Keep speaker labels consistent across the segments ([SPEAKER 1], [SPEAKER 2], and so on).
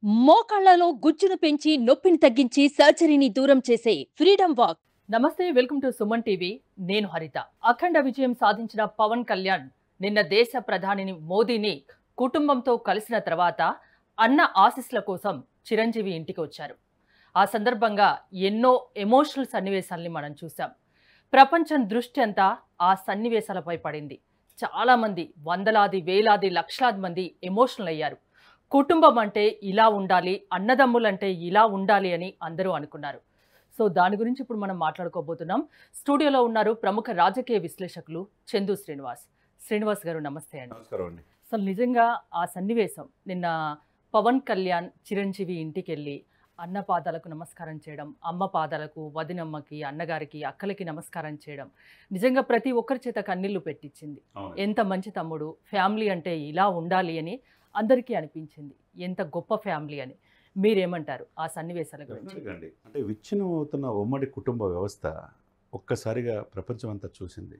[SPEAKER 1] మోకాళ్లలో గుజ్జును పెంచి నొప్పిని తగ్గించి సర్జరీని దూరం చేసే ఫ్రీడమ్ వాక్.
[SPEAKER 2] నమస్తే, వెల్కమ్ టు సుమన్ టీవీ. నేను హరిత. అఖండ విజయం సాధించిన పవన్ కళ్యాణ్ నిన్న దేశ ప్రధాని మోదీని కుటుంబంతో కలిసిన తర్వాత అన్న ఆశీస్సుల కోసం చిరంజీవి ఇంటికి వచ్చారు. ఆ సందర్భంగా ఎన్నో ఎమోషనల్ సన్నివేశాల్ని మనం చూసాం. ప్రపంచం దృష్టి అంతా ఆ సన్నివేశాలపై పడింది. చాలా మంది, వందలాది, వేలాది, లక్షలాది మంది ఎమోషనల్ అయ్యారు. కుటుంబం అంటే ఇలా ఉండాలి, అన్నదమ్ములంటే ఇలా ఉండాలి అని అందరూ అనుకున్నారు. సో దాని గురించి ఇప్పుడు మనం మాట్లాడుకోబోతున్నాం. స్టూడియోలో ఉన్నారు ప్రముఖ రాజకీయ విశ్లేషకులు చందు శ్రీనివాస్. శ్రీనివాస్ గారు నమస్తే అండి.
[SPEAKER 3] నమస్కారం అండి.
[SPEAKER 2] అసలు నిజంగా ఆ సన్నివేశం నిన్న పవన్ కళ్యాణ్ చిరంజీవి ఇంటికి వెళ్ళి అన్న పాదాలకు నమస్కారం చేయడం, అమ్మ పాదాలకు, వదినమ్మకి, అన్నగారికి, అక్కలకి నమస్కారం చేయడం నిజంగా ప్రతి ఒక్కరి చేత కన్నీళ్లు పెట్టించింది. ఎంత మంచి తమ్ముడు, ఫ్యామిలీ అంటే ఇలా ఉండాలి అని అందరికీ అనిపించింది. ఎంత గొప్ప ఫ్యామిలీ అని. మీరేమంటారు ఆ సన్నివేశాల గురించి?
[SPEAKER 3] అంటే విచ్ఛిన్నం అవుతున్న ఉమ్మడి కుటుంబ వ్యవస్థ ఒక్కసారిగా ప్రపంచం అంతా చూసింది.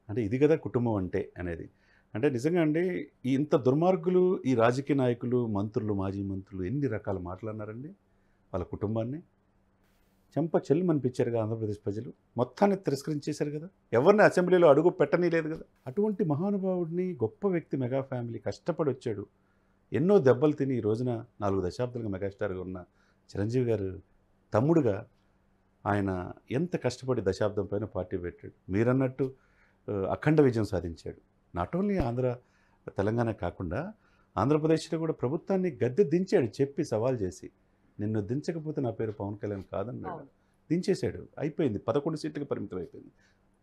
[SPEAKER 3] అంటే ఇది కదా కుటుంబం అంటే అనేది. అంటే నిజంగా అండి, ఇంత దుర్మార్గులు ఈ రాజకీయ నాయకులు, మంత్రులు, మాజీ మంత్రులు ఎన్ని రకాలు మాట్లాడినారండి వాళ్ళ కుటుంబాన్ని. చెంప చెల్లుమనిపించారుగా ఆంధ్రప్రదేశ్ ప్రజలు. మొత్తాన్ని తిరస్కరించేశారు కదా, ఎవరిని అసెంబ్లీలో అడుగు పెట్టనీ లేదు కదా. అటువంటి మహానుభావుడిని, గొప్ప వ్యక్తి, మెగా ఫ్యామిలీ కష్టపడి వచ్చాడు. ఎన్నో దెబ్బలు తిని ఈ రోజున 4 దశాబ్దాలుగా మెగాస్టార్గా ఉన్న చిరంజీవి గారు తమ్ముడుగా ఆయన ఎంత కష్టపడి దశాబ్దం పైన పార్టీ పెట్టాడు. మీరన్నట్టు అఖండ విజయం సాధించాడు. నాట్ ఓన్లీ తెలంగాణ కాకుండా ఆంధ్రప్రదేశ్లో కూడా ప్రభుత్వాన్ని గద్దె దించాడు. చెప్పి సవాల్ చేసి, నిన్ను దించకపోతే నా పేరు పవన్ కళ్యాణ్ కాదన్నాడు. దించేశాడు. అయిపోయింది. 11 సీట్లకు పరిమితం అయిపోయింది.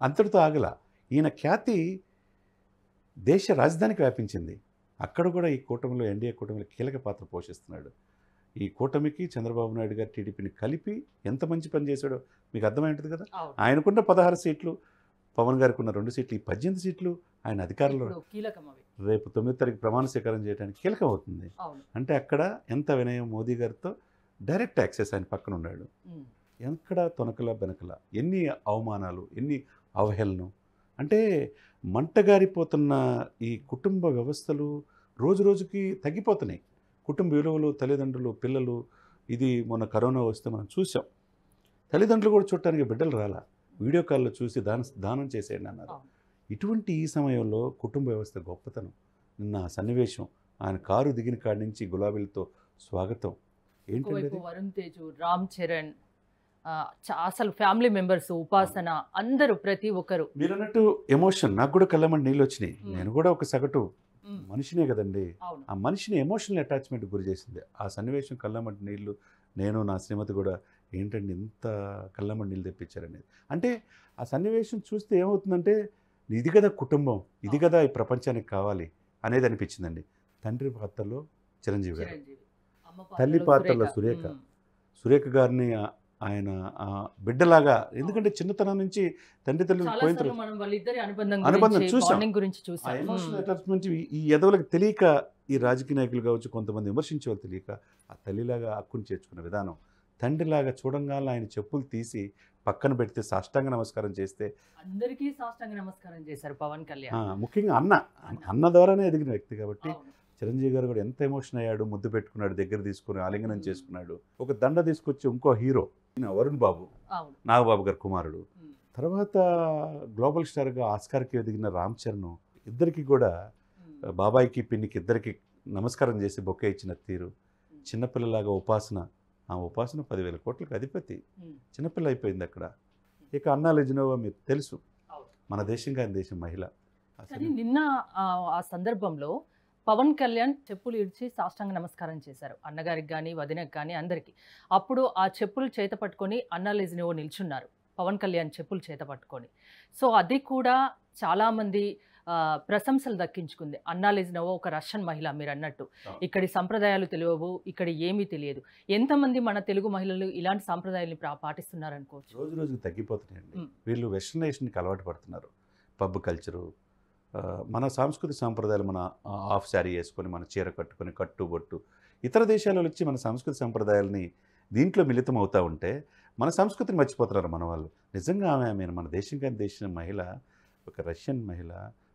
[SPEAKER 3] అంతటితో ఆగల. ఈయన ఖ్యాతి దేశ రాజధానికి వ్యాపించింది. అక్కడ కూడా ఈ కూటమిలో, ఎన్డీఏ కూటమిలో కీలక పాత్ర పోషిస్తున్నాడు. ఈ కూటమికి చంద్రబాబు నాయుడు గారు టీడీపీని కలిపి ఎంత మంచి పని చేశాడో మీకు అర్థమైంటుంది కదా. ఆయనకున్న 16 సీట్లు, పవన్ గారికి ఉన్న 2 సీట్లు, ఈ 18 సీట్లు ఆయన అధికారంలో రేపు 9వ తారీఖు ప్రమాణ స్వీకారం చేయడానికి కీలకం అవుతుంది. అంటే అక్కడ ఎంత వినయం. మోదీ గారితో డైరెక్ట్ యాక్సెస్ ఆయన పక్కన ఉన్నాడు. ఎక్కడ తొనకల బెనకల, ఎన్ని అవమానాలు, ఎన్ని అవహేళనం. అంటే మంటగారిపోతున్న ఈ కుటుంబ వ్యవస్థలు రోజు రోజుకి తగ్గిపోతున్నాయి. కుటుంబ విలువలు, తల్లిదండ్రులు, పిల్లలు. ఇది మొన్న కరోనా వస్తే మనం చూసాం. తల్లిదండ్రులు కూడా చూడటానికి బిడ్డలు రాలా, వీడియో కాల్లో చూసి దానం చేసేయండి అన్నారు. ఇటువంటి ఈ సమయంలో కుటుంబ వ్యవస్థ గొప్పతనం. నిన్న ఆ సన్నివేశం, ఆయన కారు దిగిన కాడి నుంచి గులాబీలతో స్వాగతం. ఏంటంటే
[SPEAKER 2] వరుణ్ తేజ్, రామ్ చరణ్, అసలు ఫ్యామిలీ మెంబర్స్, ఉపాసన, అందరూ ప్రతి ఒక్కరు.
[SPEAKER 3] మీరు అన్నట్టు ఎమోషన్. నాకు కూడా కళ్ళమంటి నీళ్ళు వచ్చినాయి. నేను కూడా ఒక సగటు మనిషినే కదండి. ఆ మనిషిని ఎమోషనల్ అటాచ్మెంట్ గురి చేసింది ఆ సన్నివేశం. కళ్ళమంటి నీళ్ళు. నేను, నా శ్రీమతి కూడా ఏంటండి ఇంత కళ్ళమంటి నీళ్ళు తెప్పించారనేది. అంటే ఆ సన్నివేశం చూస్తే ఏమవుతుందంటే, ఇది కదా కుటుంబం, ఇది కదా ఈ ప్రపంచానికి కావాలి అనేది అనిపించిందండి. తండ్రి పాత్రలో చిరంజీవి గారు, తల్లి పాత్రలో సురేఖ గారిని ఆయన బిడ్డలాగా. ఎందుకంటే చిన్నతనం నుంచి తండ్రి తల్లిని పోయిన అనుబంధం చూసాం. ఎమోషనల్ అటాచ్మెంట్ ఈ ఎదవలకు తెలియక, ఈ రాజకీయ నాయకులు కావచ్చు, కొంతమంది విమర్శించే వాళ్ళు తెలియక ఆ తల్లిలాగా హక్కుని చేర్చుకున్న విధానం, తండ్రిలాగా చూడంగానే ఆయన చెప్పులు తీసి పక్కన పెడితే సాష్టాంగ నమస్కారం చేస్తే
[SPEAKER 2] అందరికీ సాష్టాంగ నమస్కారం చేశారు పవన్ కళ్యాణ్.
[SPEAKER 3] ముఖ్యంగా అన్న ద్వారానే ఎదిగిన వ్యక్తి కాబట్టి చిరంజీవి గారు కూడా ఎంత ఎమోషన్ అయ్యాడు. ముద్దు పెట్టుకున్నాడు, దగ్గర తీసుకుని ఆలింగనం చేసుకున్నాడు. ఒక దండ తీసుకొచ్చి ఇంకో హీరో వరుణ్ బాబు, నాగబాబు గారి కుమారుడు, తర్వాత గ్లోబల్ స్టార్గా ఆస్కార్కి ఎదిగిన రామ్ చరణ్, ఇద్దరికి కూడా బాబాయికి, పిన్నికి ఇద్దరికి నమస్కారం చేసి బొకే ఇచ్చిన తీరు. చిన్నపిల్లలాగా ఉపాసన, ఆ ఉపాసన 10,000 కోట్లకు అధిపతి, చిన్నపిల్ల అయిపోయింది అక్కడ. ఇక అన్నా లెజినోవా మీకు తెలుసు, మన దేశం కాని దేశం మహిళ.
[SPEAKER 2] నిన్న ఆ సందర్భంలో పవన్ కళ్యాణ్ చెప్పులు ఇడ్చి సాష్టాంగ నమస్కారం చేశారు అన్నగారికి కానీ, వదినకి కానీ, అందరికీ. అప్పుడు ఆ చెప్పులు చేత పట్టుకొని అన్నా లెజినోవా నిల్చున్నారు, పవన్ కళ్యాణ్ చెప్పులు చేత పట్టుకొని. సో అది కూడా చాలామంది ప్రశంసలు దక్కించుకుంది. అన్నా లెజినోవా ఒక రష్యన్ మహిళ, మీరు అన్నట్టు. ఇక్కడి సంప్రదాయాలు తెలియవు, ఇక్కడ ఏమీ తెలియదు. ఎంతమంది మన తెలుగు మహిళలు ఇలాంటి సాంప్రదాయాన్ని పాటిస్తున్నారు అనుకోవచ్చు.
[SPEAKER 3] రోజు రోజుకి తగ్గిపోతున్నాయండి. వీళ్ళు వెస్టర్నైజేషన్కి అలవాటు పడుతున్నారు. పబ్ కల్చరు, మన సాంస్కృతిక సాంప్రదాయాలు, మన హాఫ్ శారీ వేసుకొని, మన చీర కట్టుకొని, కట్టుబొట్టు, ఇతర దేశాలలో వచ్చి మన సంస్కృతి సాంప్రదాయాలని దీంట్లో మిళితం అవుతూ ఉంటే మన సంస్కృతిని మర్చిపోతున్నారు మన వాళ్ళు. నిజంగా ఆమె మన దేశం కాని దేశం మహిళ, ఒక రష్యన్ మహిళ.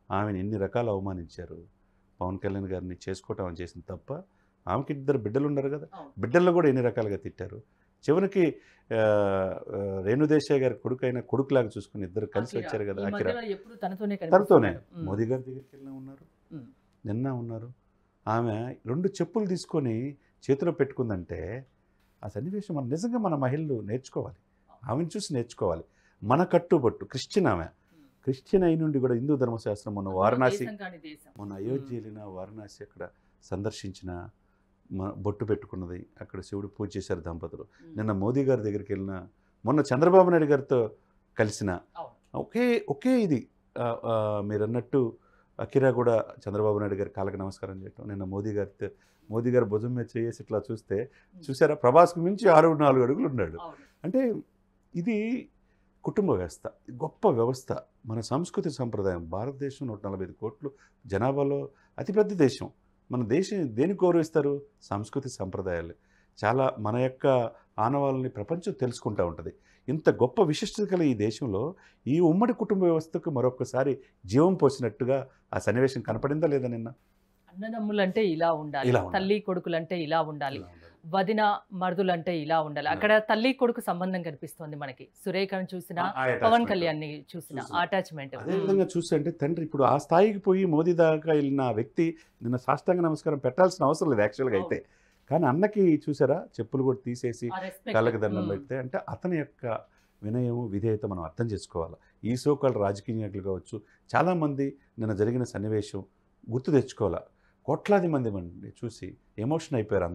[SPEAKER 3] ఆమెను ఎన్ని రకాలు అవమానించారు. పవన్ కళ్యాణ్ గారిని చేసుకోవటం అని చేసిన తప్ప ఆమెకి 2 బిడ్డలు ఉన్నారు కదా,
[SPEAKER 2] అవును.
[SPEAKER 3] బిడ్డల్లో కూడా ఎన్ని రకాలుగా తిట్టారు. చివరికి రేణుదేశాయ్ గారి కొడుకైన కొడుకులాగా చూసుకుని ఇద్దరు కలిసి
[SPEAKER 2] అఖిరా.
[SPEAKER 3] వచ్చారు కదా.
[SPEAKER 2] ఈ
[SPEAKER 3] అఖిరా
[SPEAKER 2] మధ్యలో ఎప్పుడు తనతోనే
[SPEAKER 3] తనతోనే
[SPEAKER 2] కనిపిస్తున్నాడు.
[SPEAKER 3] మోదీ గారి దగ్గరికి వెళ్ళినా ఉన్నారు,
[SPEAKER 2] ఉమ్.
[SPEAKER 3] నిన్న ఉన్నారు. ఆమె 2 చెప్పులు తీసుకొని చేతిలో పెట్టుకుందంటే ఆ సన్నివేశం మనం నిజంగా మన మహిళలు నేర్చుకోవాలి, ఆమెను చూసి నేర్చుకోవాలి. మన కట్టుబట్టు క్రిస్టియన్ ఆమె, క్రిస్టియన్ అయి నుండి కూడా హిందూ ధర్మశాస్త్రం మొన్న వారణాసి,
[SPEAKER 2] దేశం కాని దేశం.
[SPEAKER 3] మొన్న అయోధ్య వెళ్ళిన వారణాసి అక్కడ సందర్శించిన బొట్టు పెట్టుకున్నది, అక్కడ శివుడు పూజ చేశారు దంపతులు. నిన్న మోదీ గారి దగ్గరికి వెళ్ళిన, మొన్న చంద్రబాబు నాయుడు గారితో కలిసిన
[SPEAKER 2] అవును.
[SPEAKER 3] ఒకే ఇది మీరు అన్నట్టు అఖిరా కూడా చంద్రబాబు నాయుడు గారి కాళ్ళకి నమస్కారం చేయటం. నిన్న మోదీ గారి భుజం మీద చేసి ఇట్లా చూస్తే చూసారా, ప్రభాస్కు మించి 6-4 అడుగులు ఉన్నాడు.
[SPEAKER 2] అవును.
[SPEAKER 3] అంటే ఇది కుటుంబ వ్యవస్థ, గొప్ప వ్యవస్థ. మన సంస్కృతి సంప్రదాయం, భారతదేశం 145 కోట్లు జనాభాలో అతిపెద్ద దేశం. మన దేశం దేనికి గౌరవిస్తారు? సంస్కృతి సంప్రదాయాలు. చాలా మన యొక్క ఆనవాళ్ళని ప్రపంచం తెలుసుకుంటూ ఉంటుంది. ఇంత గొప్ప విశిష్టత గల ఈ దేశంలో ఈ ఉమ్మడి కుటుంబ వ్యవస్థకు మరొకసారి జీవం పోసినట్టుగా ఆ సన్నివేశం కనపడిందా లేదా నిన్న?
[SPEAKER 2] అన్నదమ్ములంటే ఇలా ఉండాలి,
[SPEAKER 3] ఇలా ఉండాలి.
[SPEAKER 2] తల్లి కొడుకులంటే ఇలా ఉండాలి,
[SPEAKER 3] ఇలా ఉండాలి.
[SPEAKER 2] వదిన మరుదులంటే ఇలా ఉండాలి. అక్కడ తల్లి కొడుకు సంబంధం కనిపిస్తోంది మనకి. సురేఖను చూసినా,
[SPEAKER 3] ఆ
[SPEAKER 2] పవన్
[SPEAKER 3] attachment.
[SPEAKER 2] కళ్యాణ్ ని చూసిన
[SPEAKER 3] చూసినా.
[SPEAKER 2] అటాచ్మెంట్.
[SPEAKER 3] అదే విధంగా చూస్తుంటే తండ్రి ఇప్పుడు ఆ స్థాయికి పోయి మోదీ దాకా వెళ్ళిన ఆ వ్యక్తి నిన్న సాష్టాంగ నమస్కారం పెట్టాల్సిన అవసరం లేదు యాక్చువల్గా అయితే. కానీ అన్నకి చూసారా, చెప్పులు కూడా తీసేసి కళ్ళకి దండం పెడితే, అంటే అతని యొక్క వినయం విధేయత మనం అర్థం చేసుకోవాలి. ఈ సోకాల్ రాజకీయ నాయకులు కావచ్చు, చాలామంది నిన్న జరిగిన సన్నివేశం గుర్తు తెచ్చుకోవాలి. కోట్లాది మంది చూసి ఎమోషన్ అయిపోయారు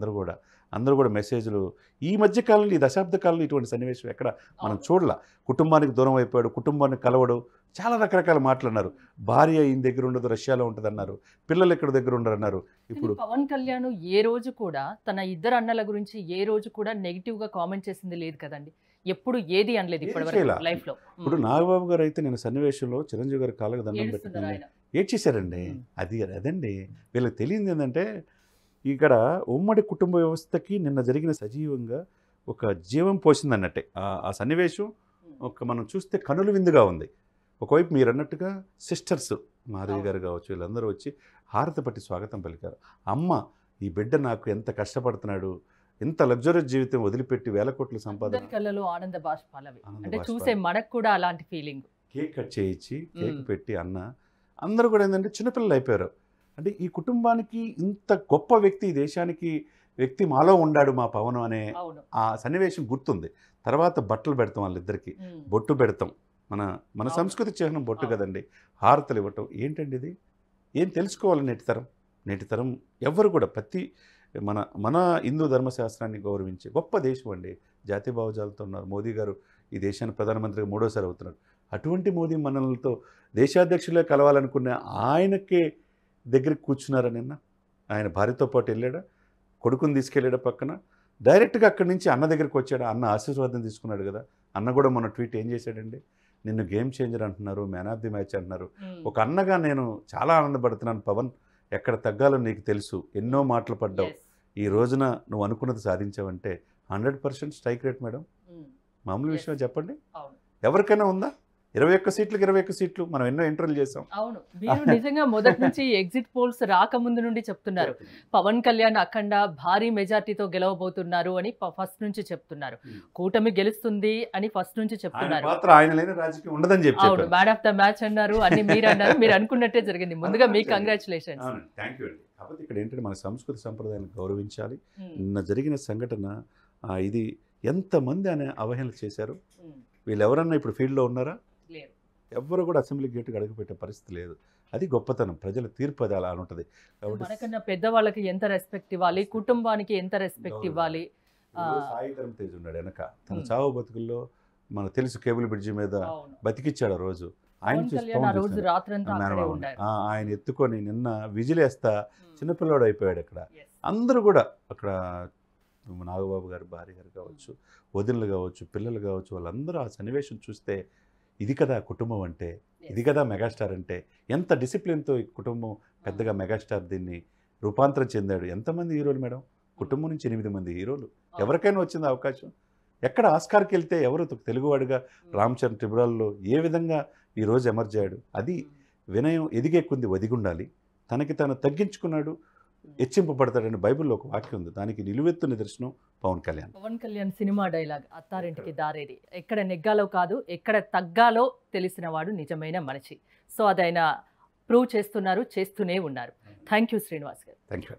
[SPEAKER 3] అందరూ కూడా మెసేజ్లు. ఈ మధ్య కాలంలో, ఈ దశాబ్ద కాలంలో ఇటువంటి సన్నివేశం ఎక్కడ మనం చూడాల. కుటుంబానికి దూరం అయిపోయాడు, కుటుంబాన్ని కలవడు, చాలా రకరకాల మాటలు అన్నారు. భార్య ఈయన దగ్గర ఉండదు, రష్యాలో ఉంటుంది అన్నారు, పిల్లలు ఎక్కడ దగ్గర ఉండరు అన్నారు. ఇప్పుడు
[SPEAKER 2] పవన్ కళ్యాణ్ ఏ రోజు కూడా తన ఇద్దరు అన్నల గురించి ఏ రోజు కూడా నెగిటివ్ గా కామెంట్ చేసింది లేదు కదండి. ఎప్పుడు ఏది అనలేదు ఇప్పటివరకు లైఫ్ లో.
[SPEAKER 3] ఇప్పుడు నాగబాబు గారు అయితే నేను సన్నివేశంలో చిరంజీవి గారి కాళ్ళకు దండం పెట్టుకుని ఏడ్చేశారండి. అదండి వీళ్ళకి తెలియదు ఏంటంటే, ఇక్కడ ఉమ్మడి కుటుంబ వ్యవస్థకి నిన్న జరిగిన సజీవంగా ఒక జీవం పోసిందన్నట్టే ఆ సన్నివేశం. మనం చూస్తే కనుల విందుగా ఉంది. ఒకవైపు మీరు అన్నట్టుగా సిస్టర్స్ మాధవి గారు కావచ్చు, వీళ్ళందరూ వచ్చి హారతి పట్టి స్వాగతం పలికారు. అమ్మ, ఈ బిడ్డ నాకు ఎంత కష్టపడుతున్నాడు, ఎంత లగ్జరీస్ జీవితం వదిలిపెట్టి 1000 కోట్ల సంపాదన.
[SPEAKER 2] కళ్ళలో ఆనంద బాష్పాలవి. అంటే చూసే మనకు కూడా అలాంటి ఫీలింగ్.
[SPEAKER 3] కేక్ కట్ చేయించి కేక్ పెట్టి అన్న, అందరూ కూడా ఏంటంటే చిన్నపిల్లలు అయిపోయారు. అంటే ఈ కుటుంబానికి ఇంత గొప్ప వ్యక్తి, ఈ దేశానికి వ్యక్తి మాలో ఉండాడు మా పవన్ అనే ఆ సన్నివేశం గుర్తుంది. తర్వాత బట్టలు పెడతాం వాళ్ళిద్దరికి, బొట్టు పెడతాం. మన సంస్కృతి చిహ్నం బొట్టు కదండి. హారతలు ఇవ్వటం ఏంటండి ఇది? ఏం తెలుసుకోవాలి నేటి తరం ఎవరు కూడా మన హిందూ ధర్మశాస్త్రాన్ని గౌరవించే గొప్ప దేశం అండి. జాతీయ భావజాలతో ఉన్నారు. మోదీ గారు ఈ దేశాన్ని ప్రధానమంత్రిగా 3వ సారి అవుతున్నారు. అటువంటి మోదీ మనలతో దేశాధ్యక్షులే కలవాలనుకున్న ఆయనకే దగ్గరికి కూర్చున్నారా నిన్న? ఆయన భార్యతో పాటు వెళ్ళాడా, కొడుకుని తీసుకెళ్ళాడా పక్కన, డైరెక్ట్గా అక్కడి నుంచి అన్న దగ్గరికి వచ్చాడు. అన్న ఆశీర్వాదం తీసుకున్నాడు కదా. అన్న కూడా మొన్న ట్వీట్ ఏం చేశాడండి, నిన్ను గేమ్ చేంజర్ అంటున్నారు, మ్యాన్ ఆఫ్ ది మ్యాచ్ అంటున్నారు. ఒక అన్నగా నేను చాలా ఆనందపడుతున్నాను పవన్, ఎక్కడ తగ్గాలో నీకు తెలుసు, ఎన్నో మాటలు పడ్డావు, ఈ రోజున నువ్వు అనుకున్నది సాధించావంటే 100% స్ట్రైక్ రేట్ మేడం. మామూలు విషయం చెప్పండి, ఎవరికైనా ఉందా? 21 సీట్లకు 21 సీట్లు. మనం ఎన్నో ఇంటర్వ్యూలు చేసాం.
[SPEAKER 2] అవును, మీరు నిజంగా మొదటి నుంచి ఎగ్జిట్ పోల్స్ రాకముందు నుండి చెప్తున్నారు పవన్ కళ్యాణ్ అఖండ భారీ మెజార్టీతో గెలవబోతున్నారు అని ఫస్ట్ నుంచి చెప్తున్నారు. కూటమి గెలుస్తుంది అని ఫస్ట్ నుంచి చెప్తున్నారు.
[SPEAKER 3] ఆయన లేని రాజకీయం ఉండదని చెప్పి
[SPEAKER 2] అవును, మ్యాన్ ఆఫ్ ద మ్యాచ్ అన్నారు, అన్ని మీరు అన్నారు. మీరు అనుకున్నట్టే జరిగింది. ముందుగా మీకు కంగ్రాచులేషన్స్.
[SPEAKER 3] థ్యాంక్ యూ అండి. కాబట్టి ఇక్కడ ఏంటంటే మన సంస్కృతి సంప్రదాయాన్ని గౌరవించాలి. నిన్న జరిగిన సంఘటన ఇది ఎంతమంది అనే అవహేళన చేశారు. వీళ్ళు ఎవరన్నా ఇప్పుడు ఫీల్డ్లో ఉన్నారా? ఎవ్వరు కూడా అసెంబ్లీ గేటుకు అడుగుపెట్టే పరిస్థితి లేదు. అది గొప్పతనం, ప్రజల తీర్పు అది అలా ఉంటుంది.
[SPEAKER 2] మనకన్నా పెద్దవాళ్ళకి ఎంత రెస్పెక్ట్ ఇవ్వాలి, కుటుంబానికి ఎంత రెస్పెక్ట్ ఇవ్వాలి.
[SPEAKER 3] సాయి ధరమ్ తేజ్ ఉన్నాడు వెనక, తన చావు బతుకుల్లో మనకు తెలుసు, కేబుల్ బ్రిడ్జి మీద బతికిచ్చాడు ఆ రోజు. ఆయన ఎత్తుకొని నిన్న విజిలేస్తా చిన్నపిల్లాడు అయిపోయాడు. అక్కడ అందరూ కూడా, అక్కడ నాగబాబు గారు భార్య గారు కావచ్చు, వదినలు కావచ్చు, పిల్లలు కావచ్చు, వాళ్ళందరూ ఆ సన్నివేశం చూస్తే ఇది కదా కుటుంబం అంటే, ఇది కదా మెగాస్టార్ అంటే. ఎంత డిసిప్లిన్తో ఈ కుటుంబం పెద్దగా మెగాస్టార్ దీన్ని రూపాంతరం చెందాడు. ఎంతమంది హీరోలు మేడం? కుటుంబం నుంచి 8 మంది హీరోలు. ఎవరికైనా వచ్చింది అవకాశం? ఎక్కడ ఆస్కార్కి వెళ్తే ఎవరు తెలుగువాడిగా రామ్ చరణ్ ట్రిబ్యునల్లో ఏ విధంగా ఈరోజు ఎమర్జ్ అయ్యాడు? అది వినయం, ఎదిగే కొంది ఒదిగుండాలి. తనకి తను తగ్గించుకున్నాడు. హెచ్చింపబడతాడని బైబిల్లో ఒక వాక్యం ఉంది. దానికి నిలువెత్తు నిదర్శనం పవన్ కళ్యాణ్.
[SPEAKER 2] పవన్ కళ్యాణ్ సినిమా డైలాగ్ అత్తారింటికి దారేది, ఎక్కడ నెగ్గాలో కాదు ఎక్కడ తగ్గాలో తెలిసిన వాడు నిజమైన మనిషి. సో అది ఆయన ప్రూవ్ చేస్తున్నారు, చేస్తూనే ఉన్నారు. థ్యాంక్ యూ శ్రీనివాస్ గారు.
[SPEAKER 3] Thank you.